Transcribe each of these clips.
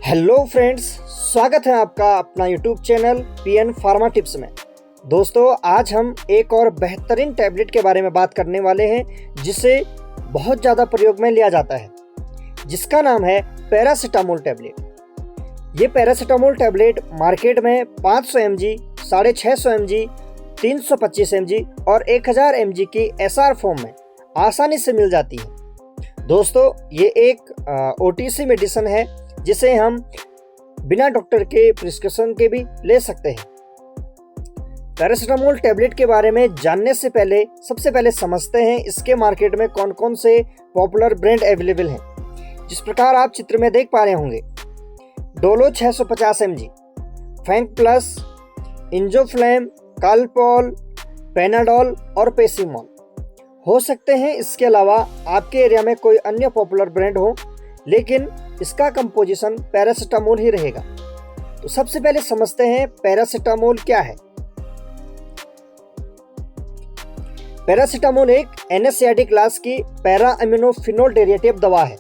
Hello friends, स्वागत है आपका अपना YouTube channel PN pharma tips में। दोस्तों, आज हम एक और बेहतरीन टैबलेट के बारे में बात करने वाले हैं जिसे बहुत ज़्यादा प्रयोग में लिया जाता है, जिसका नाम है पैरासीटामोल टैबलेट। ये पैरासीटामोल टैबलेट मार्केट में 500 mg, 650 mg, 325 mg और 1000 mg की एसआर फॉर्म में आसानी से मिल जाती है। दोस्तों, ये एक ओटीसी मेडिसिन है जिसे हम बिना डॉक्टर के प्रिस्क्रिप्शन के भी ले सकते हैं। पैरासीटामोल टैबलेट के बारे में जानने से पहले सबसे पहले समझते हैं इसके मार्केट में कौन कौन से पॉपुलर ब्रांड अवेलेबल हैं। जिस प्रकार आप चित्र में देख पा रहे होंगे, डोलो 650 mg, फैंक प्लस, इंजोफ्लेम, कालपॉल, पेनाडोल और पेसीमोल हो सकते हैं। इसके अलावा आपके एरिया में कोई अन्य पॉपुलर ब्रांड हो, लेकिन इसका कंपोजिशन पैरासीटामोल ही रहेगा। तो सबसे पहले समझते हैं पैरासीटामोल क्या है। पैरासीटामोल एक एनएसएआईडी क्लास की पैरा अमीनोफिनोल डेरिवेटिव दवा है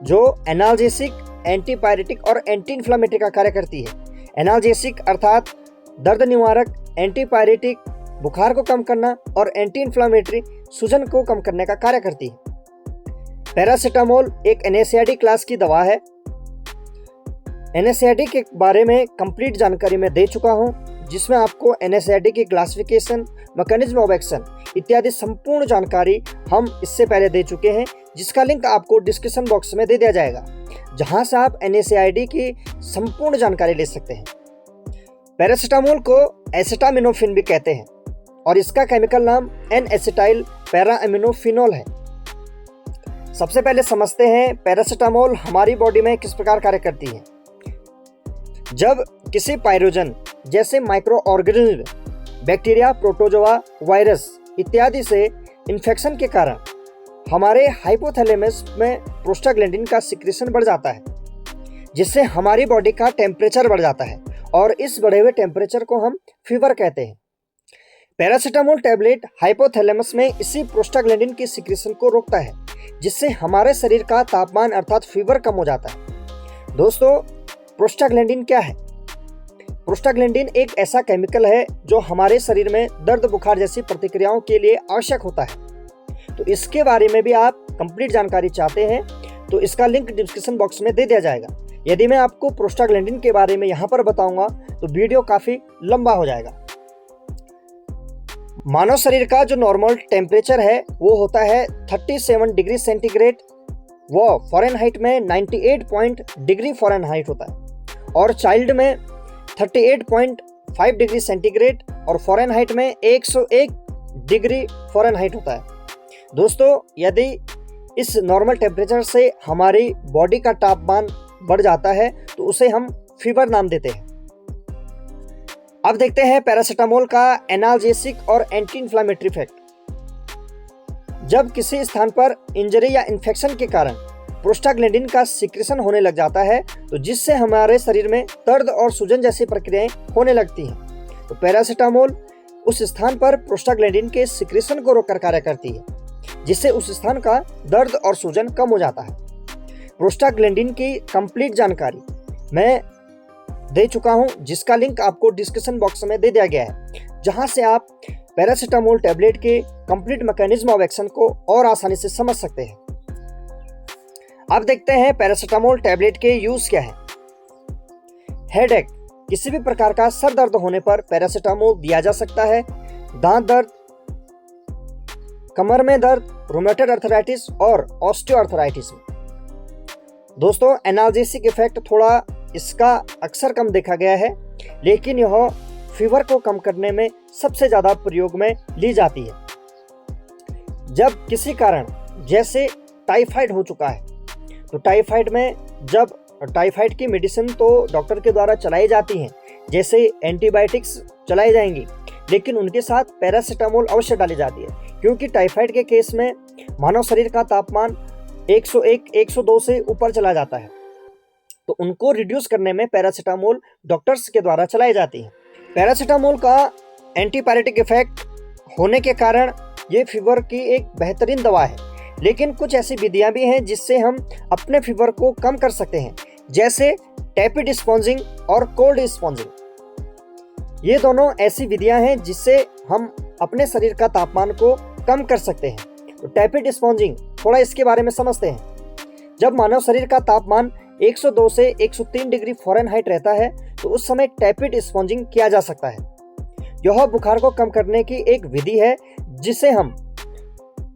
जो एनाल्जेसिक, एंटीपायरेटिक और एंटी इन्फ्लेमेटरी का कार्य करती है। एनाल्जेसिक अर्थात दर्द निवारक, एंटीपायरेटिक बुखार को कम करना और एंटी इन्फ्लेमेटरी सूजन को कम करने का कार्य करती है। पैरासीटामोल एक एनएसएआईडी क्लास की दवा है। एनएसएआईडी के बारे में कंप्लीट जानकारी मैं दे चुका हूं, जिसमें आपको एनएसएआईडी की क्लासिफिकेशन, मैकेनिज्म ऑफ एक्शन इत्यादि संपूर्ण जानकारी हम इससे पहले दे चुके हैं, जिसका लिंक आपको डिस्क्रिप्शन बॉक्स में दे दिया जाएगा, जहां से आप एनएसएआईडी की संपूर्ण जानकारी ले सकते हैं। पैरासीटामोल को एसिटामिनोफेन भी कहते हैं और इसका केमिकल नाम एन-एसिटाइल पैरा अमीनोफिनोल है। सबसे पहले समझते हैं पैरासीटामोल हमारी बॉडी में किस प्रकार कार्य करती है। जब किसी पाइरोजन जैसे micro organism, bacteria, protozoa, virus इत्यादि से इन्फेक्शन के कारण हमारे हाइपोथैलेमस में प्रोस्टाग्लैंडिन का सिक्रेशन बढ़ जाता है, जिससे हमारी बॉडी का टेम्परेचर बढ़ जाता है और इस बढ़े हुए टेम्परेचर को हम फीवर कहते हैं। पैरासीटामोल टैबलेट हाइपोथैलेमस में इसी प्रोस्टाग्लैंडिन की सिक्रेशन को रोकता है, जिससे हमारे शरीर का तापमान अर्थात फीवर कम हो जाता है। दोस्तों, प्रोस्टाग्लैंडिन क्या है? प्रोस्टाग्लैंडिन एक ऐसा केमिकल है जो हमारे शरीर में दर्द, बुखार जैसी प्रतिक्रियाओं के लिए आवश्यक होता है। तो इसके बारे में भी आप कंप्लीट जानकारी चाहते हैं तो इसका लिंक डिस्क्रिप्शन बॉक्स में दे दिया जाएगा। यदि मैं आपको प्रोस्टाग्लैंडिन के बारे में यहाँ पर बताऊंगा तो वीडियो काफ़ी लंबा हो जाएगा। मानव शरीर का जो नॉर्मल टेम्परेचर है वो होता है 37 डिग्री सेंटीग्रेड, वो फ़ारेनहाइट में 98 डिग्री फ़ारेनहाइट होता है और चाइल्ड में 38.5 डिग्री सेंटीग्रेड और फ़ारेनहाइट में 101 डिग्री फ़ारेनहाइट होता है। दोस्तों, यदि इस नॉर्मल टेम्परेचर से हमारी बॉडी का तापमान बढ़ जाता है तो उसे हम फीवर नाम देते हैं। अब देखते हैं पैरासीटामोल का एनाल्जेसिक और एंटी इन्फ्लेमेटरी इफेक्ट। जब किसी स्थान पर इंजरी या इन्फेक्शन के कारण प्रोस्टाग्लैंडिन का सिक्रेशन होने लग जाता है तो जिससे हमारे शरीर में दर्द और सूजन जैसी प्रक्रियाएं होने लगती हैं, तो पैरासीटामोल उस स्थान पर प्रोस्टाग्लैंडिन के सिक्रेशन को रोककर कार्य करती है, जिससे उस स्थान का दर्द और सूजन कम हो जाता है। प्रोस्टाग्लैंडिन की कंप्लीट जानकारी मैं दे चुका हूं, जिसका लिंक आपको डिस्क्रिप्शन बॉक्स में दे दिया गया है, जहां से आप पैरासीटामोल टैबलेट के कंप्लीट मैकेनिज्म ऑफ एक्शन को और आसानी से समझ सकते हैं। अब देखते हैं पैरासीटामोल टैबलेट के यूज क्या है। हेडेक, किसी भी प्रकार का सर दर्द होने पर पैरासीटामोल दिया जा सकता है। दांत दर्द, कमर में दर्द, रोमेटॉइड अर्थराइटिस और ऑस्टियोआर्थराइटिस में। दोस्तों, एनाल्जेसिक इफेक्ट थोड़ा इसका अक्सर कम देखा गया है, लेकिन यह फीवर को कम करने में सबसे ज़्यादा प्रयोग में ली जाती है। जब किसी कारण जैसे टाइफाइड हो चुका है तो टाइफाइड में जब टाइफाइड की मेडिसिन तो डॉक्टर के द्वारा चलाई जाती हैं, जैसे एंटीबायोटिक्स चलाई जाएंगी, लेकिन उनके साथ पैरासीटामोल अवश्य डाली जाती है, क्योंकि टाइफाइड के केस में मानव शरीर का तापमान 101-102 से ऊपर चला जाता है, तो उनको रिड्यूस करने में पैरासीटामोल डॉक्टर्स के द्वारा चलाई जाती है। पैरासीटामोल का एंटीपायरेटिक इफेक्ट होने के कारण ये फीवर की एक बेहतरीन दवा है, लेकिन कुछ ऐसी विधियां भी हैं जिससे हम अपने फीवर को कम कर सकते हैं, जैसे टैपिड स्पॉन्जिंग और कोल्ड स्पॉन्जिंग। ये दोनों ऐसी विधियां हैं जिससे हम अपने शरीर का तापमान को कम कर सकते हैं। तो टैपिड स्पॉन्जिंग, थोड़ा इसके बारे में समझते हैं। जब मानव शरीर का तापमान 102 से 103 डिग्री फ़ारेनहाइट रहता है तो उस समय टैपिड स्पॉन्जिंग किया जा सकता है। यह बुखार को कम करने की एक विधि है जिसे हम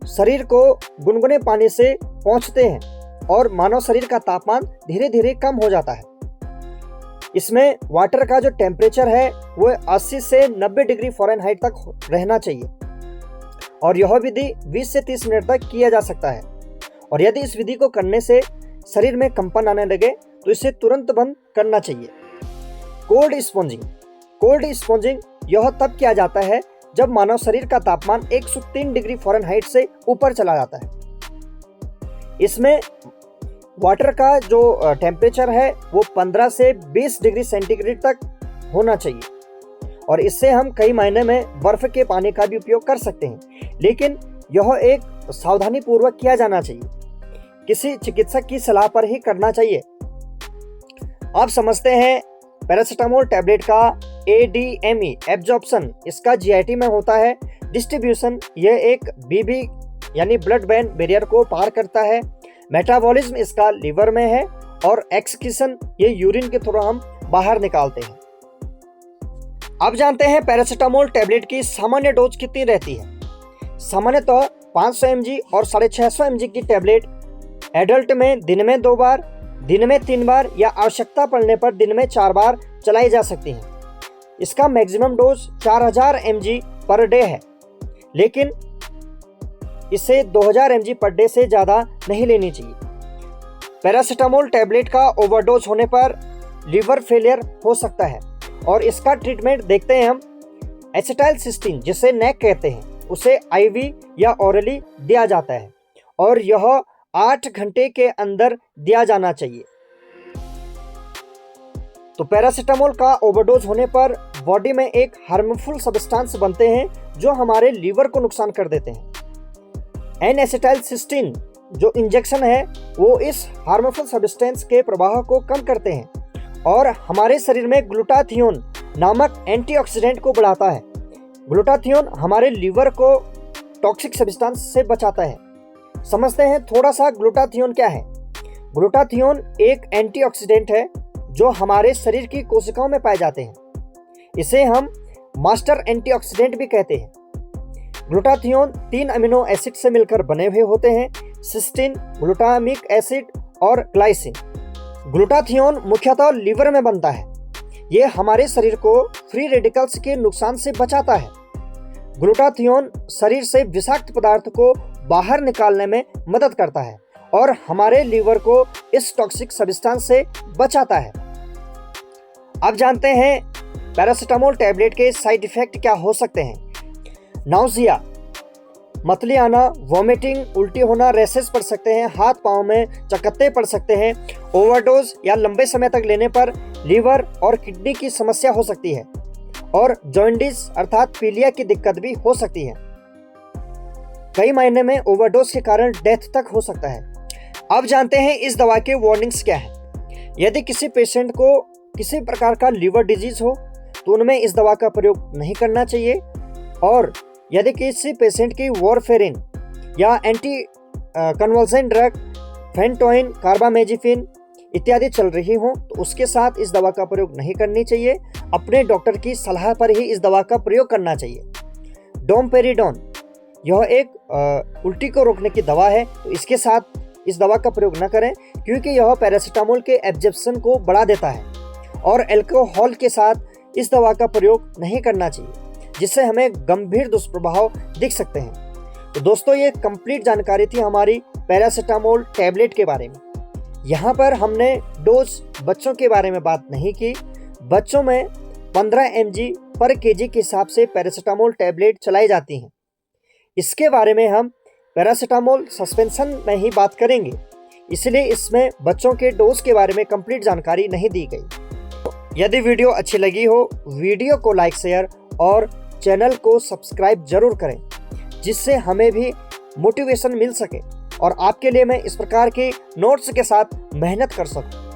शरीर को गुनगुने पानी से पोंछते हैं और मानव शरीर का तापमान धीरे धीरे कम हो जाता है। इसमें वाटर का जो टेम्परेचर है वो 80 से 90 डिग्री फ़ारेनहाइट तक रहना चाहिए और यह विधि 20 से 30 मिनट तक किया जा सकता है। और यदि इस विधि को करने से शरीर में कंपन आने लगे तो इसे तुरंत बंद करना चाहिए। कोल्ड स्पॉन्जिंग यह तब किया जाता है जब मानव शरीर का तापमान 103 डिग्री फ़ारेनहाइट से ऊपर चला जाता है। इसमें वाटर का जो टेम्परेचर है वो 15 से 20 डिग्री सेंटीग्रेड तक होना चाहिए और इससे हम कई मायने में बर्फ के पानी का भी उपयोग कर सकते हैं, लेकिन यह एक सावधानी पूर्वक किया जाना चाहिए। किसी चिकित्सक की सलाह पर ही करना चाहिए। आप समझते हैं पैरासीटामोल टैबलेट का ADME एब्जॉर्प्शन इसका GIT में होता है। डिस्ट्रीब्यूशन, यह एक BB यानी ब्लड ब्रेन बैरियर को पार करता है। मेटाबॉलिज्म इसका लीवर में है और एक्सक्रीशन, ये यूरिन के थ्रू हम बाहर निकालते हैं। अब जानते हैं पैरासीटामोल टैबलेट की सामान्य डोज कितनी रहती है। सामान्यतः 500 mg और 650 mg की टैबलेट एडल्ट में दिन में 2 बार, दिन में 3 बार या आवश्यकता पड़ने पर दिन में 4 बार चलाई जा सकती है। इसका maximum dose 4000 mg per day है, लेकिन इसे 2000 mg पर डे से ज़्यादा नहीं लेनी चाहिए। पैरासीटामोल टैबलेट का ओवरडोज होने पर लीवर फेलियर हो सकता है और इसका ट्रीटमेंट देखते हैं हम। एसिटाइलसिस्टीन, जिसे नैक कहते हैं, उसे IV या ओरली दिया जाता है और यह 8 घंटे के अंदर दिया जाना चाहिए। तो पैरासीटामोल का ओवरडोज होने पर बॉडी में एक हार्मफुल सब्सटेंस बनते हैं जो हमारे लीवर को नुकसान कर देते हैं। N-एसिटाइलसिस्टीन जो इंजेक्शन है वो इस हार्मफुल सब्सटेंस के प्रभाव को कम करते हैं और हमारे शरीर में ग्लूटाथियोन नामक एंटीऑक्सीडेंट को बढ़ाता है। ग्लूटाथियोन हमारे लीवर को टॉक्सिक सब्सटेंस से बचाता है। समझते हैं थोड़ा सा ग्लूटाथियोन क्या है। ग्लूटाथियोन एक एंटीऑक्सीडेंट है जो हमारे शरीर की कोशिकाओं में पाए जाते हैं। इसे हम मास्टर एंटीऑक्सीडेंट भी कहते हैं। ग्लूटाथियोन 3 अमीनो एसिड से मिलकर बने हुए होते हैं, सिस्टीन, ग्लूटामिक एसिड और ग्लाइसिन। ग्लूटाथियोन मुख्यतः लीवर में बनता है। ये हमारे शरीर को फ्री रेडिकल्स के नुकसान से बचाता है। ग्लूटाथियोन शरीर से विषाक्त पदार्थ को बाहर निकालने में मदद करता है और हमारे लीवर को इस टॉक्सिक सब्सटेंस से बचाता है। अब जानते हैं पैरासीटामोल टैबलेट के साइड इफेक्ट क्या हो सकते हैं। नाउजिया, मतली आना, वॉमिटिंग, उल्टी होना, रैशेस पड़ सकते हैं, हाथ पांव में चकत्ते पड़ सकते हैं। ओवरडोज या लंबे समय तक लेने पर लीवर और किडनी की समस्या हो सकती है और जॉन्डिस अर्थात पीलिया की दिक्कत भी हो सकती है। कई मायने में ओवरडोज के कारण डेथ तक हो सकता है। अब जानते हैं इस दवा के वार्निंग्स क्या है। यदि किसी पेशेंट को किसी प्रकार का लीवर डिजीज हो तो उनमें इस दवा का प्रयोग नहीं करना चाहिए और यदि किसी पेशेंट की वॉरफेरिन या एंटी कन्वल्सेंट ड्रग फेंटोइन, कार्बामेजिपिन इत्यादि चल रही हो तो उसके साथ इस दवा का प्रयोग नहीं करनी चाहिए। अपने डॉक्टर की सलाह पर ही इस दवा का प्रयोग करना चाहिए। डोमपेरिडोन, यह एक उल्टी को रोकने की दवा है, तो इसके साथ इस दवा का प्रयोग न करें क्योंकि यह पैरासीटामोल के एब्जॉर्प्शन को बढ़ा देता है और अल्कोहल के साथ इस दवा का प्रयोग नहीं करना चाहिए, जिससे हमें गंभीर दुष्प्रभाव दिख सकते हैं। तो दोस्तों, ये कंप्लीट जानकारी थी हमारी पैरासीटामोल टैबलेट के बारे में। यहाँ पर हमने डोज बच्चों के बारे में बात नहीं की। बच्चों में 15 mg पर kg के हिसाब से पैरासीटामोल टैबलेट चलाई जाती हैं। इसके बारे में हम पैरासीटामोल सस्पेंशन में ही बात करेंगे, इसलिए इसमें बच्चों के डोज के बारे में कंप्लीट जानकारी नहीं दी गई। यदि वीडियो अच्छी लगी हो, वीडियो को लाइक, शेयर और चैनल को सब्सक्राइब जरूर करें, जिससे हमें भी मोटिवेशन मिल सके और आपके लिए मैं इस प्रकार के नोट्स के साथ मेहनत कर सकूं।